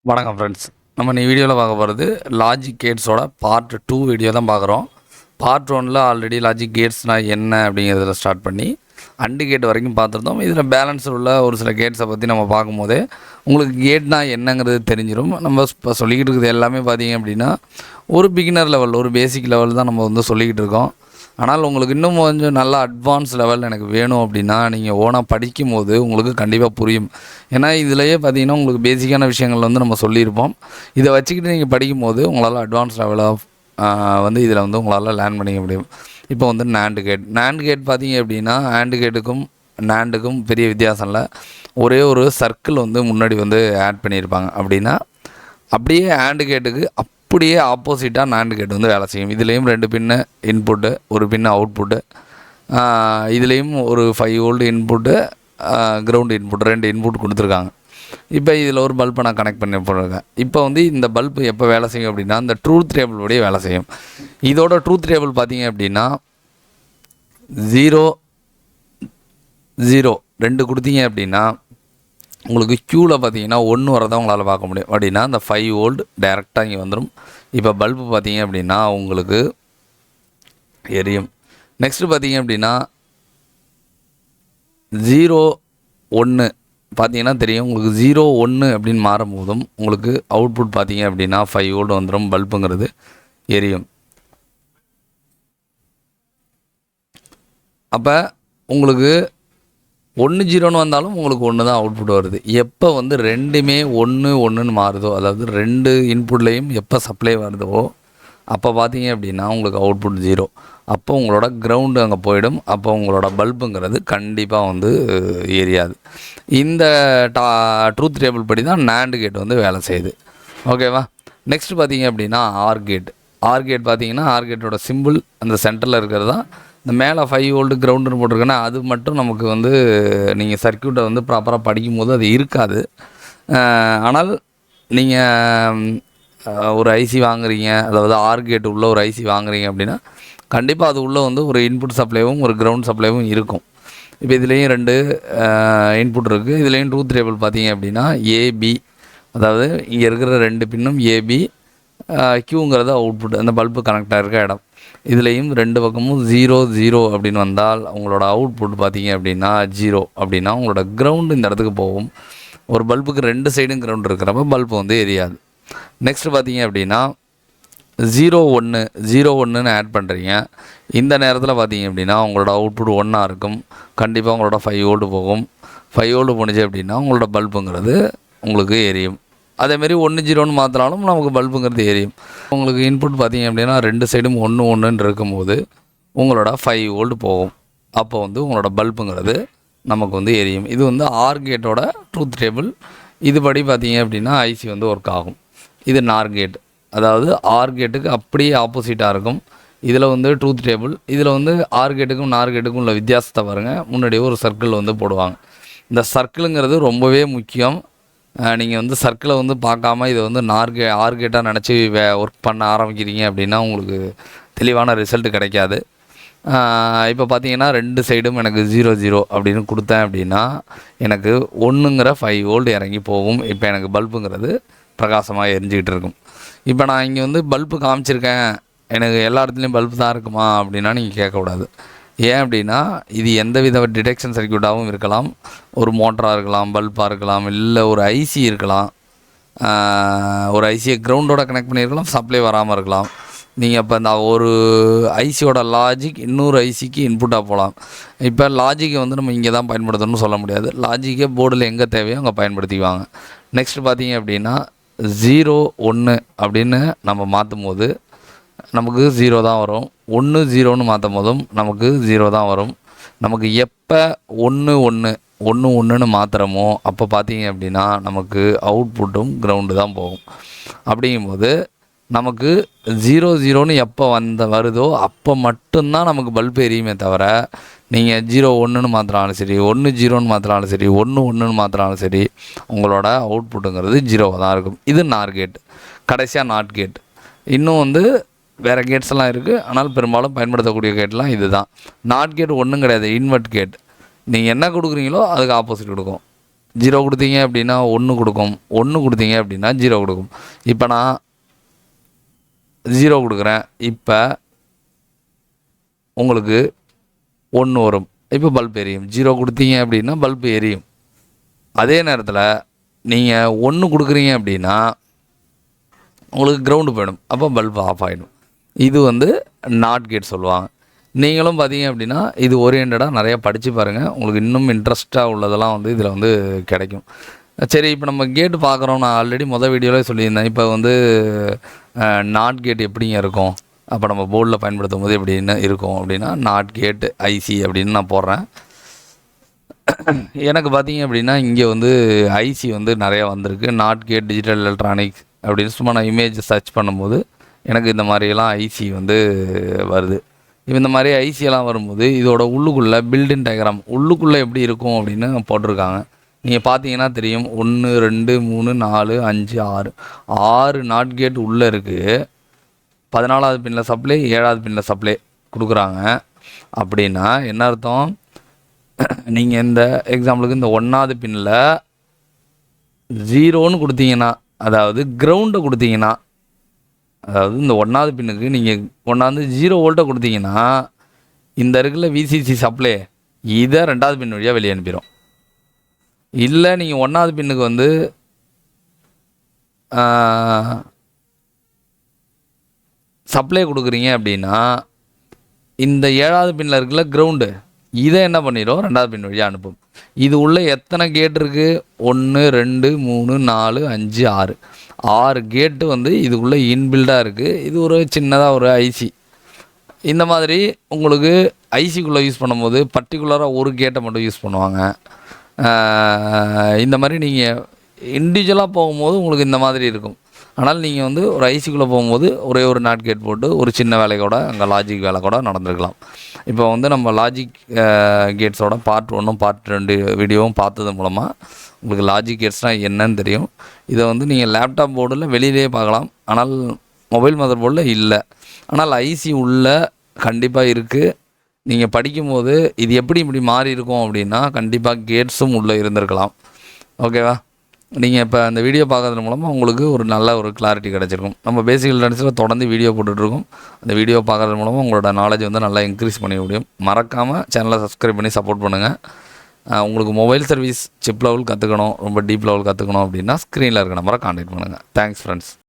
வணக்கம் ஃப்ரெண்ட்ஸ். நம்ம இந்த வீடியோவில் பார்க்க போகிறது லாஜிக் கேட்ஸோட பார்ட் 2 வீடியோ தான் பார்க்குறோம். பார்ட் 1ல் ஆல்ரெடி லாஜிக் கேட்ஸ்னால் என்ன அப்படிங்கிறதுல ஸ்டார்ட் பண்ணி அண்டு கேட் வரைக்கும் பார்த்துருந்தோம். இதில் பேலன்ஸ் உள்ள ஒரு சில கேட்ஸை பற்றி நம்ம பார்க்கும்போதே உங்களுக்கு கேட்னா என்னங்கிறது தெரிஞ்சிடும். நம்ம இப்போ சொல்லிக்கிட்டு இருக்கிறது எல்லாமே பார்த்திங்க அப்படின்னா ஒரு பிகினர் லெவல், ஒரு பேசிக் லெவல் தான் நம்ம சொல்லிக்கிட்டு இருக்கோம். ஆனால் உங்களுக்கு இன்னும் கொஞ்சம் நல்லா அட்வான்ஸ் லெவல் எனக்கு வேணும் அப்படின்னா நீங்கள் ஓனாக படிக்கும் போது உங்களுக்கு கண்டிப்பாக புரியும். ஏன்னா இதிலையே பார்த்தீங்கன்னா உங்களுக்கு பேசிக்கான விஷயங்கள் நம்ம சொல்லியிருப்போம். இதை வச்சுக்கிட்டு நீங்கள் படிக்கும் போது உங்களால் அட்வான்ஸ் லெவலாக இதில் உங்களால் லேர்ன் பண்ணிக்க முடியும். இப்போ நேண்டு கேட் பார்த்தீங்க அப்படின்னா ஆண்டு கேட்டுக்கும் நேண்டுக்கும் பெரிய வித்தியாசம் இல்லை. ஒரே ஒரு சர்க்கிள் முன்னாடி ஆட் பண்ணியிருப்பாங்க. அப்படின்னா அப்படியே ஆண்டு கேட்டுக்கு அப்படியே ஆப்போசிட்டாக நாண்டு கேட் வேலை செய்யும். இதுலேயும் 2 பின்னு இன்புட்டு, ஒரு பின்னு அவுட்புட்டு. இதுலேயும் ஒரு 5 volt input, ground input, 2 input கொடுத்துருக்காங்க. இப்போ இதில் ஒரு பல்பை நான் கனெக்ட் பண்ணி போட்டிருக்கேன். இப்போ இந்த பல்பு எப்போ வேலை செய்யும் அப்படின்னா இந்த ட்ரூத் டேபிள் படியே வேலை செய்யும். இதோட ட்ரூத் டேபிள் பார்த்தீங்க அப்படின்னா 0 0 2 கொடுத்தீங்க அப்படின்னா உங்களுக்கு க்யூவில் பார்த்தீங்கன்னா 1 வரதான் உங்களால் பார்க்க முடியும். அப்படின்னா அந்த 5 வோல்ட் டைரெக்டாக இங்கே வந்துடும். இப்போ பல்பு பார்த்தீங்க அப்படின்னா உங்களுக்கு எரியும். நெக்ஸ்ட்டு பார்த்தீங்க அப்படின்னா 0 1 பார்த்தீங்கன்னா தெரியும். உங்களுக்கு 0 1 அப்படின்னு மாறும்போதும் உங்களுக்கு அவுட்புட் பார்த்தீங்க அப்படின்னா 5 வோல்ட் வந்துடும். பல்புங்கிறது எரியும். அப்போ உங்களுக்கு 1 0ன்னு வந்தாலும் உங்களுக்கு 1 தான் அவுட்புட் வருது. எப்போ ரெண்டுமே 1 1ன்னு மாறுதோ, அதாவது 2 இன்புட்லேயும் எப்போ சப்ளை வருதோ அப்போ பார்த்தீங்க அப்படின்னா உங்களுக்கு அவுட்புட் 0. அப்போ உங்களோட கிரவுண்டு அங்கே போயிடும். அப்போ உங்களோட பல்புங்கிறது கண்டிப்பாக எரியாது. இந்த ட்ரூத் டேபிள் படி தான் நேண்டு கேட் வேலை செய்யுது. ஓகேவா? நெக்ஸ்ட் பார்த்தீங்க அப்படின்னா ஆர் கேட் பார்த்தீங்கன்னா ஆர் கேட்டோட சிம்பிள் அந்த சென்டரில் இருக்கிறது தான். இந்த மேலே 5 வோல்ட் கிரவுண்டுன்னு போட்டிருக்கேன்னா அது மட்டும் நமக்கு நீங்கள் சர்க்யூட்டை ப்ராப்பராக படிக்கும்போது அது இருக்காது. ஆனால் நீங்கள் ஒரு ஐசி வாங்குறீங்க, அதாவது ஆர் கேட் உள்ள ஒரு ஐசி வாங்குறீங்க அப்படின்னா கண்டிப்பாக அது உள்ளே ஒரு இன்புட் சப்ளைவும் ஒரு கிரவுண்ட் சப்ளைவும் இருக்கும். இப்போ இதுலேயும் 2 இன்புட் இருக்குது. இதுலேயும் ட்ரூத் டேபிள் பார்த்தீங்க அப்படின்னா ஏபி, அதாவது இங்கே இருக்கிற 2 பின்னும் ஏபி, க்யூங்கிறது அவுட்புட், அந்த பல்பு கனெக்டாக இருக்க இடம். இதுலேயும் 2 பக்கமும் 0 0 அப்படின்னு வந்தால் உங்களோட அவுட்புட் பார்த்தீங்க அப்படின்னா 0. அப்படின்னா உங்களோட கிரவுண்டு இந்த இடத்துக்கு போகும். ஒரு பல்புக்கு 2 சைடும் கிரவுண்ட் இருக்கிறப்ப பல்பு எரியாது. நெக்ஸ்ட் பார்த்தீங்க அப்படின்னா 0 1ன்னு ஆட் பண்ணுறீங்க. இந்த நேரத்தில் பார்த்தீங்க அப்படின்னா உங்களோட அவுட்புட் 1ஆக இருக்கும். கண்டிப்பாக உங்களோட 5 வோல்ட் போகும். 5 வோல்ட் போணுச்சு அப்படின்னா உங்களோட பல்புங்கிறது உங்களுக்கு எரியும். அதேமாரி 1 0ன்னு மாற்றினாலும் நமக்கு பல்புங்கிறது எரியும். உங்களுக்கு இன்புட் பார்த்தீங்க அப்படின்னா 2 சைடும் 1 1ன்னு இருக்கும்போது உங்களோட 5 வோல்ட் போகும். அப்போ உங்களோட பல்புங்கிறது நமக்கு எரியும். இது ஆர் கேட்டோட ட்ரூத் டேபிள். இதுபடி பார்த்தீங்க அப்படின்னா ஐசி ஒர்க் ஆகும். இது நார் கேட், அதாவது ஆர் கேட்டுக்கு அப்படியே ஆப்போசிட்டாக இருக்கும். இதில் ட்ரூத் டேபிள். இதில் ஆர் கேட்டுக்கும் நார் கேட்டுக்கும் உள்ள வித்தியாசத்தை பாருங்கள். முன்னாடியே ஒரு சர்க்கிள் போடுவாங்க. இந்த சர்க்கிளுங்கிறது ரொம்பவே முக்கியம். நீங்கள் சர்க்கிளை பார்க்காம இதை ஆர் கேட்டாக நினச்சி ஒர்க் பண்ண ஆரம்பிக்கிறீங்க அப்படின்னா உங்களுக்கு தெளிவான ரிசல்ட் கிடைக்காது. இப்போ பார்த்தீங்கன்னா 2 சைடும் எனக்கு 0 0 அப்படின்னு கொடுத்தேன் அப்படின்னா எனக்கு 1ங்கிற 5 வோல்ட் இறங்கி போகும். இப்போ எனக்கு பல்புங்கிறது பிரகாசமாக எரிஞ்சிக்கிட்டு இருக்கும். இப்போ நான் இங்கே பல்பு காமிச்சிருக்கேன், எனக்கு எல்லா இடத்துலையும் பல்பு தான் இருக்குமா அப்படின்னா நீங்கள் கேட்கக்கூடாது. ஏன் அப்படின்னா இது எந்த வித டிடெக்ஷன் சர்க்யூட்டாகவும் இருக்கலாம், ஒரு மோட்டராக இருக்கலாம், பல்பாக இருக்கலாம், இல்லை ஒரு ஐசி இருக்கலாம். ஒரு ஐசியை கிரவுண்டோட கனெக்ட் பண்ணியிருக்கலாம், சப்ளை வராமல் இருக்கலாம். நீங்கள் இப்போ இந்த ஒரு ஐசியோட லாஜிக் இன்னொரு ஐசிக்கு இன்புட்டாக போகலாம். இப்போ லாஜிக்கை நம்ம இங்கே தான் பயன்படுத்தணும்னு சொல்ல முடியாது. லாஜிக்கே போர்டில் எங்கே தேவையோ அங்கே பயன்படுத்திக்குவாங்க. நெக்ஸ்ட் பார்த்தீங்க அப்படின்னா 0 1 அப்படின்னு நம்ம மாற்றும் போது நமக்கு 0 தான் வரும். 1 0ன்னு மாற்றும் போதும் நமக்கு 0 தான் வரும். நமக்கு எப்போ 1 1 1 1ன்னு மாற்றுறோமோ அப்போ பார்த்தீங்க அப்படின்னா நமக்கு அவுட்புட்டும் கிரவுண்டு தான் போகும். அப்படிங்கும்போது நமக்கு 0 0ன்னு எப்போ வருதோ அப்போ மட்டும்தான் நமக்கு பல்பு எரியுமே தவிர நீங்கள் 0 1ன்னு மாற்றினாலும் சரி, 1 0ன்னு மாற்றினாலும் சரி, 1 1ன்னு மாற்றினாலும் சரி உங்களோட அவுட்புட்டுங்கிறது 0வாக தான் இருக்கும். இது நார் கேட். கடைசியாக நாட் கேட். இன்னும் வேறு கேட்ஸ் எல்லாம் இருக்குது, ஆனால் பெரும்பாலும் பயன்படுத்தக்கூடிய கேட்லாம் இது தான். நாட் கேட் ஒன்றும் கிடையாது, இன்வெர்ட் கேட். நீங்கள் என்ன கொடுக்குறீங்களோ அதுக்கு ஆப்போசிட் கொடுக்கும். 0 கொடுத்தீங்க அப்படின்னா 1 கொடுக்கும், 1 கொடுத்தீங்க அப்படின்னா 0 கொடுக்கும். இப்போ நான் 0 கொடுக்குறேன், இப்போ உங்களுக்கு 1 வரும். இப்போ பல்ப் எரியும். 0 கொடுத்தீங்க அப்படின்னா பல்ப் எரியும். அதே நேரத்தில் நீங்கள் 1 கொடுக்குறீங்க அப்படின்னா உங்களுக்கு கிரவுண்டு போயிடும், அப்போ பல்ப் ஆஃப் ஆகிடும். இது வந்து நாட் கேட் சொல்லுவாங்க. நீங்களும் பார்த்தீங்க அப்படின்னா இது ஓரியன்டாக நிறையா படித்து பாருங்கள், உங்களுக்கு இன்னும் இன்ட்ரெஸ்ட்டாக உள்ளதெல்லாம் வந்து இதில் வந்து கிடைக்கும். சரி, இப்போ நம்ம கேட்டு பார்க்குறோம். நான் ஆல்ரெடி வீடியோவிலே சொல்லியிருந்தேன். இப்போ வந்து நாட் கேட் எப்படிங்க இருக்கும், அப்போ நம்ம போர்டில் பயன்படுத்தும் போது எப்படின்னு இருக்கும் அப்படின்னா, நாட் கேட் ஐசி அப்படின்னு நான் போடுறேன். எனக்கு பார்த்தீங்க அப்படின்னா இங்கே வந்து ஐசி வந்து நிறையா வந்திருக்கு. நாட் கேட் டிஜிட்டல் எலக்ட்ரானிக்ஸ் அப்படின்னு சும்மா நான் இமேஜ் சர்ச் பண்ணும்போது எனக்கு இந்த மாதிரியெல்லாம் ஐசி வந்து வருது. இப்போ இந்த மாதிரி ஐசியெல்லாம் வரும்போது இதோட உள்ளுக்குள்ளே பில்டின் டயக்ராம் உள்ளுக்குள்ளே எப்படி இருக்கும் அப்படின்னு போட்டிருக்காங்க. நீங்கள் பார்த்தீங்கன்னா தெரியும். 1 2 3 4 5 6 6 நாட் கேட் உள்ளே இருக்குது. 14வது பின்னில் சப்ளை, 7வது பின்னில் சப்ளை கொடுக்குறாங்க. அப்படின்னா என்ன அர்த்தம், நீங்கள் இந்த எக்ஸாம்பிளுக்கு இந்த 1வது பின்னில் 0ன்னு கொடுத்தீங்கன்னா, அதாவது கிரவுண்டை கொடுத்தீங்கன்னா, அதாவது இந்த 1வது பின்னுக்கு நீங்கள் கொண்டாந்து 0 வோல்ட்டை கொடுத்தீங்கன்னா இந்த இருக்குல்ல விசிசி சப்ளை, இதை 2வது பின் வழியாக வெளியே அனுப்பிடும். இல்லை நீங்கள் 1வது பின்னுக்கு வந்து சப்ளை கொடுக்குறீங்க அப்படின்னா இந்த 7வது பின்னில் இருக்குல்ல கிரவுண்டு, இதை என்ன பண்ணிடும், 2வது பின் வழியாக அனுப்பும். இது உள்ள எத்தனை கேட் இருக்குது, 1 2 3 4 5 6 6 கேட்டு வந்து இதுக்குள்ளே இன்பில்டாக இருக்குது. இது ஒரு சின்னதாக ஒரு ஐசி. இந்த மாதிரி உங்களுக்கு ஐசிக்குள்ளே யூஸ் பண்ணும்போது பர்டிகுலராக ஒரு கேட்டை மட்டும் யூஸ் பண்ணுவாங்க. இந்த மாதிரி நீங்கள் இண்டிவிஜுவலாக போகும்போது உங்களுக்கு இந்த மாதிரி இருக்கும். ஆனால் நீங்கள் வந்து ஒரு ஐசிக்குள்ளே போகும்போது ஒரே ஒரு நாட் கேட் போட்டு ஒரு சின்ன வேலை கூட அங்கே லாஜிக் வேலை கூட நடந்திருக்கலாம். இப்போ வந்து நம்ம லாஜிக் கேட்ஸோட பார்ட் 1 பார்ட் 2 வீடியோவும் பார்த்தது மூலமாக உங்களுக்கு லாஜிக் கேட்ஸ்னால் என்னன்னு தெரியும். இதை வந்து நீங்கள் லேப்டாப் போர்டில் வெளியிலே பார்க்கலாம், ஆனால் மொபைல் மதர் போர்டில் இல்லை. ஆனால் ஐசி உள்ள கண்டிப்பாக இருக்குது. நீங்கள் படிக்கும்போது இது எப்படி இப்படி மாறி இருக்கும் அப்படின்னா கண்டிப்பாக கேட்ஸும் உள்ளே இருந்திருக்கலாம். ஓகேவா? நீங்கள் இப்போ அந்த வீடியோ பார்க்கறது மூலமாக உங்களுக்கு ஒரு நல்ல ஒரு கிளாரிட்டி கிடச்சிருக்கும். நம்ம பேசிக் எலக்ட்ரானிக்ஸில் தொடர்ந்து வீடியோ போட்டுட்ருக்கோம். அந்த வீடியோ பார்க்கறது மூலமாக உங்களோட நாலேஜ் வந்து நல்லா இன்க்ரீஸ் பண்ணி முடியும். மறக்காமல் சேனலை சப்ஸ்கிரைப் பண்ணி சப்போர்ட் பண்ணுங்கள். உங்களுக்கு மொபைல் சர்வீஸ் சிப் லெவல் கற்றுக்கணும், ரொம்ப டீப் லெவல் கற்றுக்கணும் அப்படின்னா ஸ்க்ரீனில் இருக்க நம்பரை கான்டாக்ட் பண்ணுங்கள். Thanks friends.